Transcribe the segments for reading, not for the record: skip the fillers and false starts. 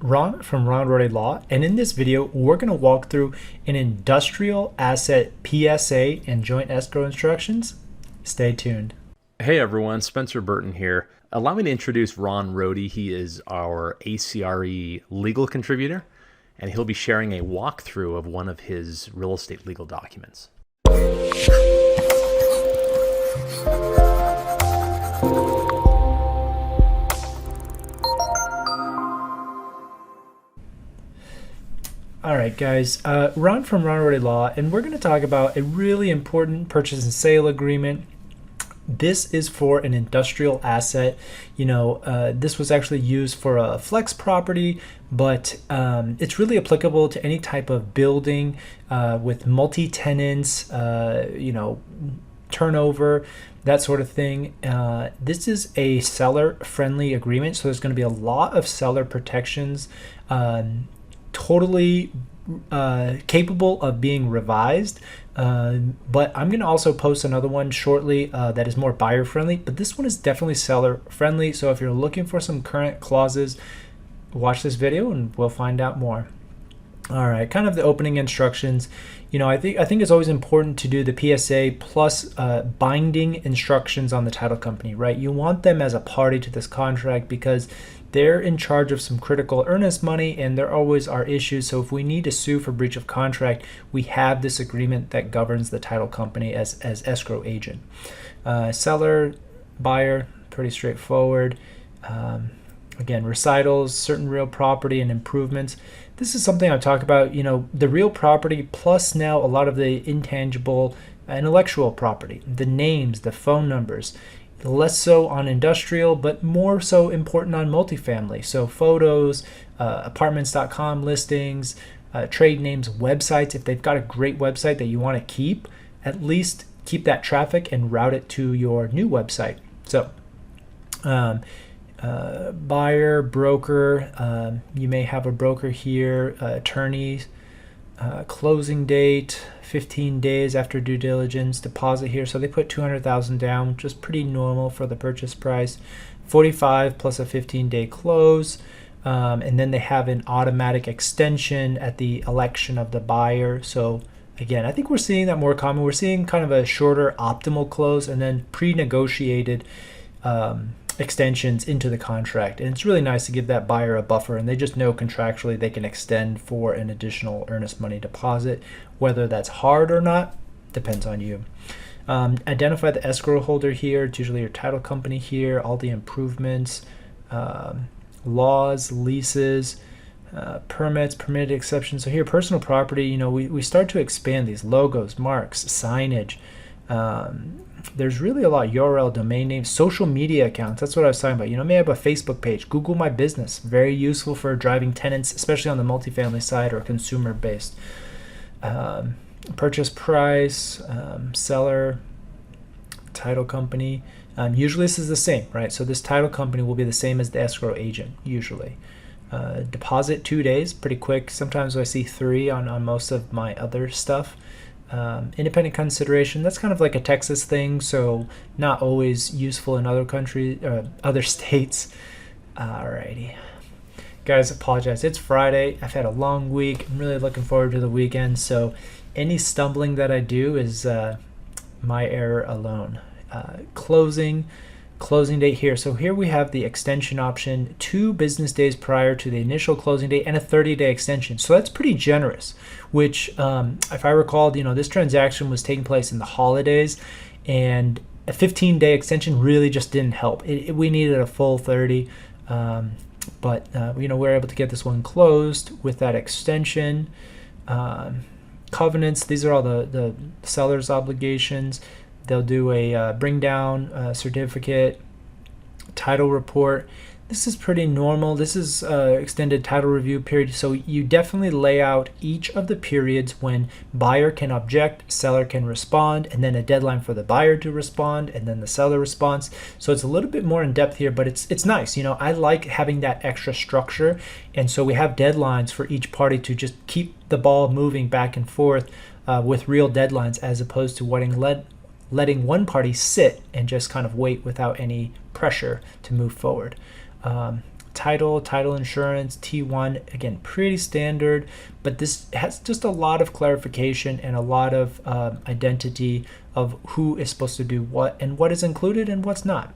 Ron from Rhode Law, and in this video, we're going to walk through an industrial asset PSA and joint escrow instructions. Stay tuned. Hey everyone, Spencer Burton here. Allow me to introduce Ron Rhode. He is our A.CRE legal contributor, and he'll be sharing a walkthrough of one of his real estate legal documents. All right, guys, Ron from Rhode Law, and we're going to talk about a really important purchase and sale agreement. This is for an industrial asset. This was actually used for a flex property, but it's really applicable to any type of building with multi-tenants, turnover, that sort of thing. This is a seller-friendly agreement, so there's going to be a lot of seller protections. Totally capable of being revised, but I'm going to also post another one shortly that is more buyer friendly, but this one is definitely seller friendly. So if you're looking for some current clauses, watch this video and we'll find out more. All right, kind of the opening instructions. I think it's always important to do the PSA plus binding instructions on the title company, right? You want them as a party to this contract because they're in charge of some critical earnest money, and there always are issues. So if we need to sue for breach of contract, we have this agreement that governs the title company as escrow agent. Seller, buyer, pretty straightforward. Again, recitals, certain real property and improvements. This is something I talk about, the real property plus now a lot of the intangible intellectual property, the names, the phone numbers. Less so on industrial, but more so important on multifamily. So photos, apartments.com listings, trade names, websites. If they've got a great website that you want to keep, at least keep that traffic and route it to your new website. So buyer, broker, you may have a broker here, attorneys, closing date, 15 days after due diligence, deposit here. So they put $200,000 down, which is pretty normal for the purchase price. 45 plus a 15-day close. And then they have an automatic extension at the election of the buyer. So again, I think we're seeing that more common. We're seeing kind of a shorter optimal close and then pre-negotiated extensions into the contract. And it's really nice to give that buyer a buffer, and they just know contractually they can extend for an additional earnest money deposit. Whether that's hard or not depends on you. Identify the escrow holder here. It's usually your title company here. All the improvements, laws, leases, permits, permitted exceptions. So here, personal property, we start to expand these logos, marks, signage. There's really a lot. URL, domain names, social media accounts. That's what I was talking about. May have a Facebook page. Google My Business. Very useful for driving tenants, especially on the multifamily side or consumer based. Purchase price, seller, title company. Usually this is the same, right? So this title company will be the same as the escrow agent, usually. Deposit 2 days, pretty quick. Sometimes I see 3 on most of my other stuff. Independent consideration, that's kind of like a Texas thing, so not always useful in other countries, other states. Alrighty. Guys, apologize. It's Friday. I've had a long week. I'm really looking forward to the weekend, so any stumbling that I do is my error alone. Closing date here. So here we have the extension option, 2 business days prior to the initial closing date and a 30-day extension. So that's pretty generous, which if I recall, this transaction was taking place in the holidays, and a 15-day extension really just didn't help. We needed a full 30, but we're able to get this one closed with that extension. Covenants, these are all the seller's obligations. They'll do a bring down certificate, title report. This is pretty normal. This is extended title review period. So you definitely lay out each of the periods when buyer can object, seller can respond, and then a deadline for the buyer to respond, and then the seller response. So it's a little bit more in depth here, but it's nice. I like having that extra structure. And so we have deadlines for each party to just keep the ball moving back and forth with real deadlines, as opposed to letting one party sit and just kind of wait without any pressure to move forward. Title insurance, T1, again, pretty standard, but this has just a lot of clarification and a lot of identity of who is supposed to do what and what is included and what's not.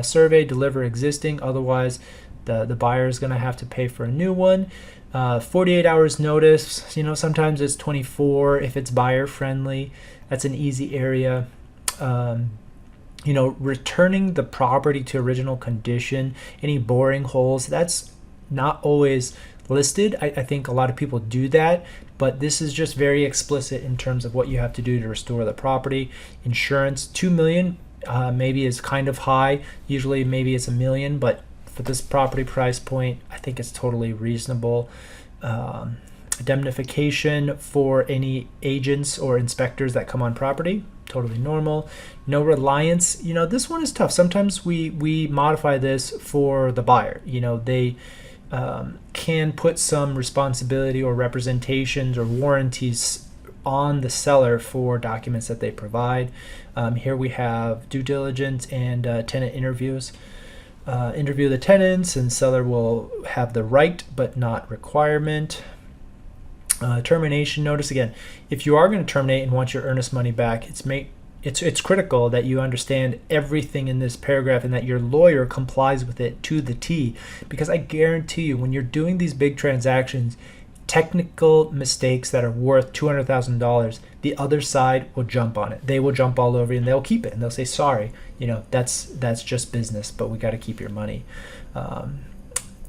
Survey, deliver existing, otherwise the buyer is going to have to pay for a new one. 48 hours notice, sometimes it's 24 if it's buyer friendly. That's an easy area. Returning the property to original condition, any boring holes, that's not always listed. I think a lot of people do that, but this is just very explicit in terms of what you have to do to restore the property. Insurance, $2 million maybe is kind of high. Usually maybe it's $1 million, but for this property price point, I think it's totally reasonable. Indemnification for any agents or inspectors that come on property, totally normal. No reliance, this one is tough. Sometimes we modify this for the buyer. They can put some responsibility or representations or warranties on the seller for documents that they provide. Here we have due diligence and tenant interviews. Interview the tenants, and seller will have the right but not requirement. Termination notice, again, if you are going to terminate and want your earnest money back, it's critical that you understand everything in this paragraph and that your lawyer complies with it to the T, because I guarantee you when you're doing these big transactions, technical mistakes that are worth $200,000, the other side will jump on it. They will jump all over you and they'll keep it and they'll say, sorry, that's just business, but we got to keep your money.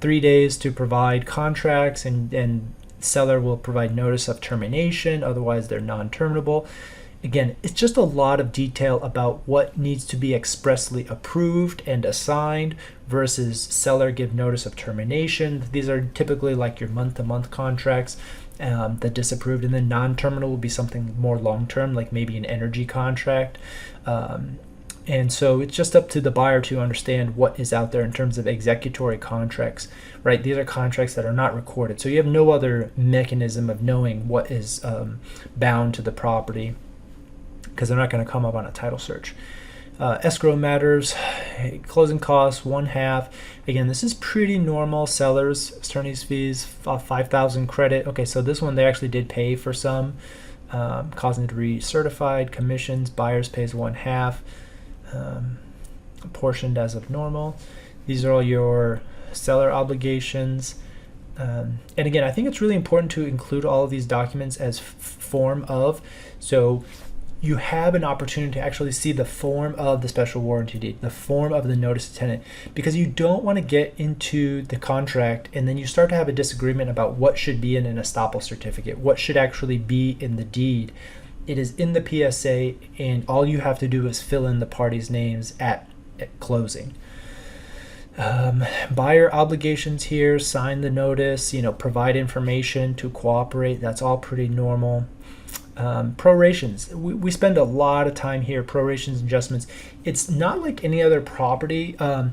3 days to provide contracts, and seller will provide notice of termination, otherwise they're non-terminable. Again, it's just a lot of detail about what needs to be expressly approved and assigned versus seller give notice of termination. These are typically like your month-to-month contracts that disapproved, and then non-terminal will be something more long-term, like maybe an energy contract. And so it's just up to the buyer to understand what is out there in terms of executory contracts, right? These are contracts that are not recorded. So you have no other mechanism of knowing what is bound to the property, because they're not going to come up on a title search. Escrow Matters, closing costs, 1/2. Again, this is pretty normal. Sellers, attorney's fees, 5,000 credit. Okay, so this one they actually did pay for some, causing it to be recertified. Commissions, buyers pays 1/2. Apportioned as of normal. These are all your seller obligations. And again, I think it's really important to include all of these documents as form of. So you have an opportunity to actually see the form of the special warranty deed, the form of the notice of tenant, because you don't want to get into the contract and then you start to have a disagreement about what should be in an estoppel certificate, what should actually be in the deed. It is in the PSA, and all you have to do is fill in the parties' names at closing. Buyer obligations here, sign the notice, provide information to cooperate. That's all pretty normal. Prorations. We spend a lot of time here, prorations, adjustments. It's not like any other property. I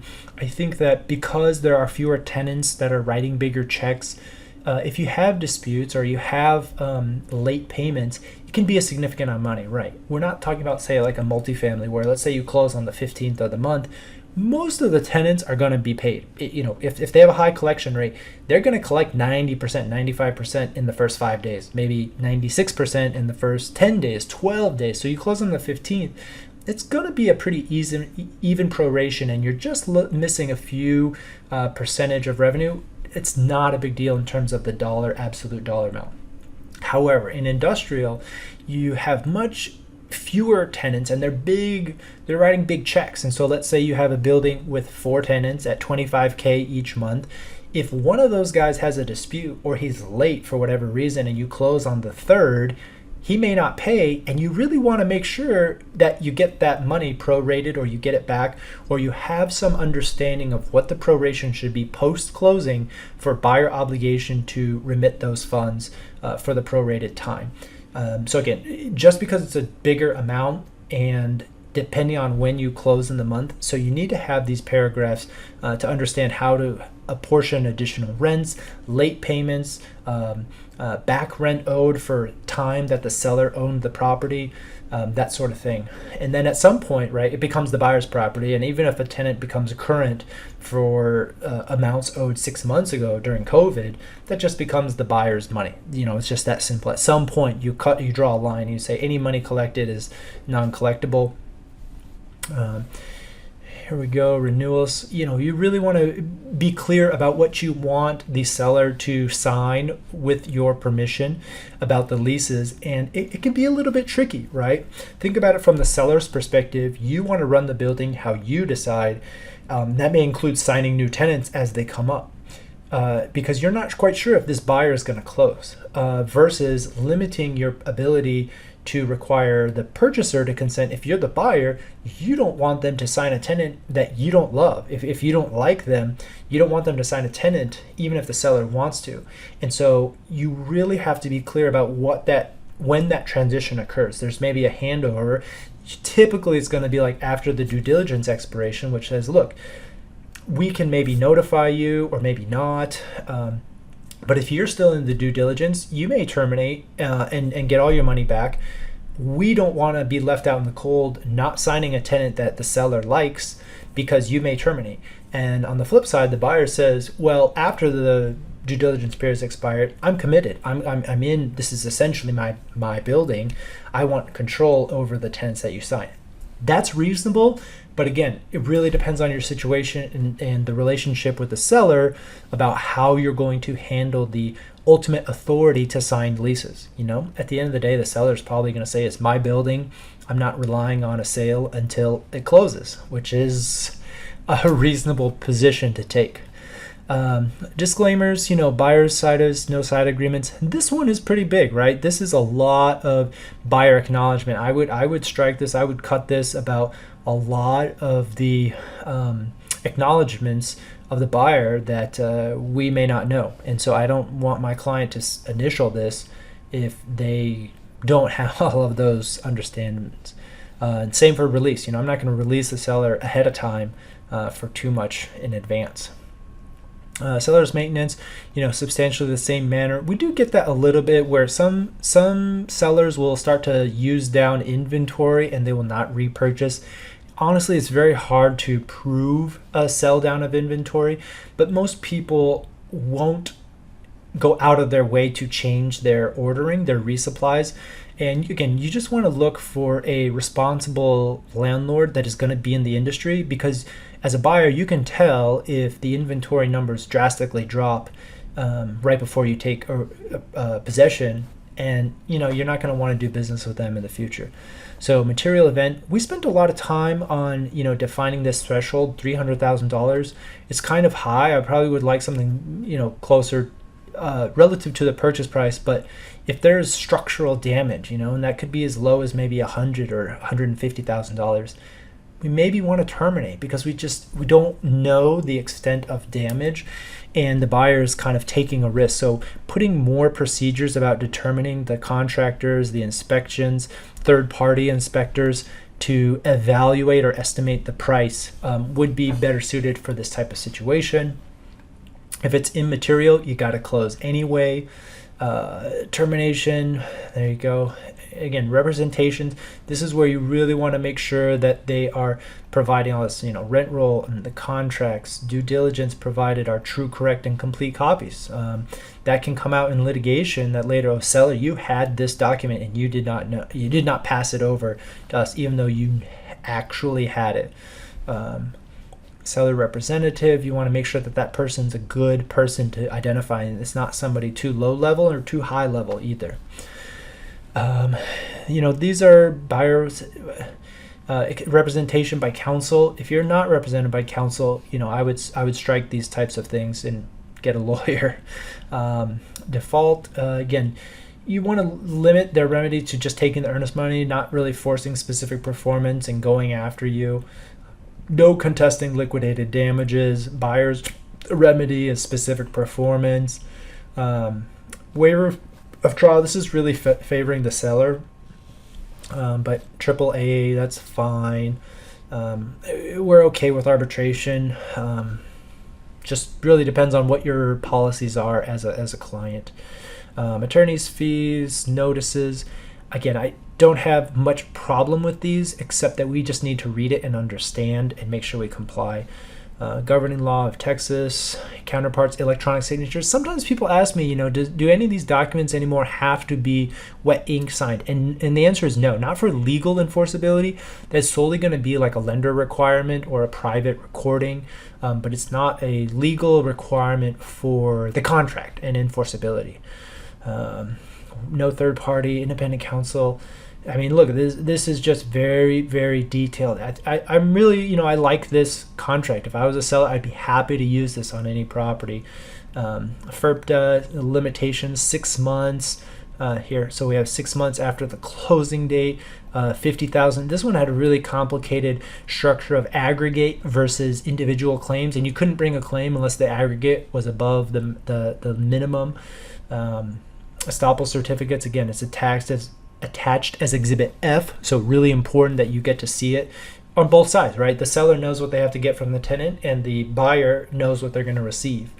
think that because there are fewer tenants that are writing bigger checks, if you have disputes or you have late payments, it can be a significant amount of money, right? We're not talking about, say, like a multifamily where, let's say you close on the 15th of the month. Most of the tenants are going to be paid. If they have a high collection rate, they're going to collect 90%, 95% in the first 5 days, maybe 96% in the first 10 days, 12 days. So you close on the 15th, it's going to be a pretty even proration, and you're just missing a few percentage of revenue. It's not a big deal in terms of the absolute dollar amount. However, in industrial, you have much fewer tenants and they're writing big checks. And so let's say you have a building with 4 tenants at $25K each month. If one of those guys has a dispute or he's late for whatever reason and you close on the 3rd, he may not pay, and you really want to make sure that you get that money prorated, or you get it back, or you have some understanding of what the proration should be post-closing for buyer obligation to remit those funds for the prorated time. So again, just because it's a bigger amount and depending on when you close in the month. So you need to have these paragraphs to understand how to apportion additional rents, late payments, back rent owed for time that the seller owned the property, that sort of thing. And then at some point, right, it becomes the buyer's property. And even if a tenant becomes current for amounts owed 6 months ago during COVID, that just becomes the buyer's money. It's just that simple. At some point, you draw a line. And you say any money collected is non-collectible. Here we go, renewals. You really want to be clear about what you want the seller to sign with your permission about the leases. And it can be a little bit tricky, right? Think about it from the seller's perspective. You want to run the building how you decide. That may include signing new tenants as they come up. Because you're not quite sure if this buyer is going to close, versus limiting your ability to require the purchaser to consent. If you're the buyer, you don't want them to sign a tenant that you don't love. If you don't like them, you don't want them to sign a tenant even if the seller wants to. And so you really have to be clear about when that transition occurs. There's maybe a handover. Typically it's going to be like after the due diligence expiration, which says, look, we can maybe notify you or maybe not. But if you're still in the due diligence, you may terminate and get all your money back. We don't want to be left out in the cold, not signing a tenant that the seller likes, because you may terminate. And on the flip side, the buyer says, well, after the due diligence period is expired, I'm committed. I'm in. This is essentially my building. I want control over the tenants that you sign. That's reasonable. But again, it really depends on your situation and the relationship with the seller about how you're going to handle the ultimate authority to sign leases. At the end of the day, the seller is probably going to say, it's my building. I'm not relying on a sale until it closes, which is a reasonable position to take. Disclaimers, buyer's side is no side agreements. This one is pretty big, right? This is a lot of buyer acknowledgement. I would strike this. I would cut this about a lot of the acknowledgments of the buyer that we may not know. And so I don't want my client to initial this if they don't have all of those understandings. And same for release. I'm not going to release the seller ahead of time for too much in advance. Seller's maintenance, substantially the same manner. We do get that a little bit where some sellers will start to use down inventory and they will not repurchase. Honestly, it's very hard to prove a sell down of inventory, but most people won't go out of their way to change their ordering, their resupplies. And again, you just want to look for a responsible landlord that is going to be in the industry, because as a buyer, you can tell if the inventory numbers drastically drop right before you take possession, and you're not going to want to do business with them in the future. So material event, we spent a lot of time on defining this threshold, $300,000. It's kind of high. I probably would like something closer relative to the purchase price, but if there's structural damage, and that could be as low as maybe $100,000 or $150,000, we maybe want to terminate because we don't know the extent of damage, and the buyer is kind of taking a risk. So putting more procedures about determining the contractors, the inspections, third-party inspectors to evaluate or estimate the price would be better suited for this type of situation. If it's immaterial, you got to close anyway. Termination, there you go. Again, representations. This is where you really want to make sure that they are providing all this, rent roll and the contracts, due diligence provided are true, correct, and complete copies. That can come out in litigation that later, oh, seller, you had this document and you did not know, you did not pass it over to us, even though you actually had it. Seller representative, you want to make sure that person's a good person to identify, and it's not somebody too low level or too high level either. These are buyers representation by counsel. If you're not represented by counsel, I would strike these types of things and get a lawyer. Default, again, you want to limit their remedy to just taking the earnest money, not really forcing specific performance and going after you. No contesting liquidated damages. Buyer's remedy is specific performance. Waiver of trial. This is really favoring the seller. But AAA, that's fine. We're okay with arbitration. Just really depends on what your policies are as a client. Attorney's fees, notices. Again, I don't have much problem with these, except that we just need to read it and understand and make sure we comply. Governing law of Texas, counterparts, electronic signatures. Sometimes people ask me, do any of these documents anymore have to be wet ink signed? And the answer is no, not for legal enforceability. That's solely going to be like a lender requirement or a private recording, but it's not a legal requirement for the contract and enforceability. No third party, independent counsel. I mean, look, this is just very, very detailed. I'm really, I like this contract. If I was a seller, I'd be happy to use this on any property. FERPTA limitations, 6 months here. So we have 6 months after the closing date, 50,000. This one had a really complicated structure of aggregate versus individual claims, and you couldn't bring a claim unless the aggregate was above the minimum. Estoppel certificates, again, it's attached as Exhibit F, so really important that you get to see it on both sides, right? The seller knows what they have to get from the tenant, and the buyer knows what they're going to receive.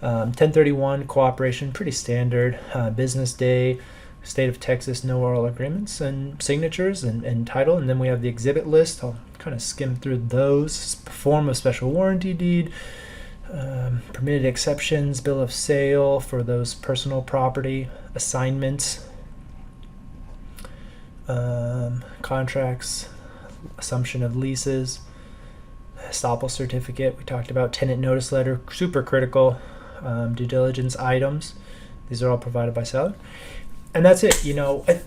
1031 cooperation, pretty standard. Business day, state of Texas, no oral agreements, and signatures and title. And then we have the exhibit list. I'll kind of skim through those. Form of special warranty deed, permitted exceptions, bill of sale for those personal property, assignments, contracts, assumption of leases, estoppel certificate. We talked about tenant notice letter, super critical, due diligence items. These are all provided by seller. And that's it.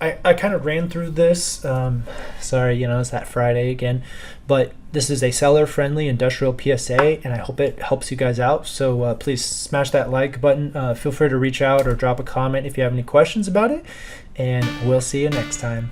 I kind of ran through this. Sorry, it's that Friday again. But this is a seller-friendly industrial PSA, and I hope it helps you guys out. So please smash that like button. Feel free to reach out or drop a comment if you have any questions about it. And we'll see you next time.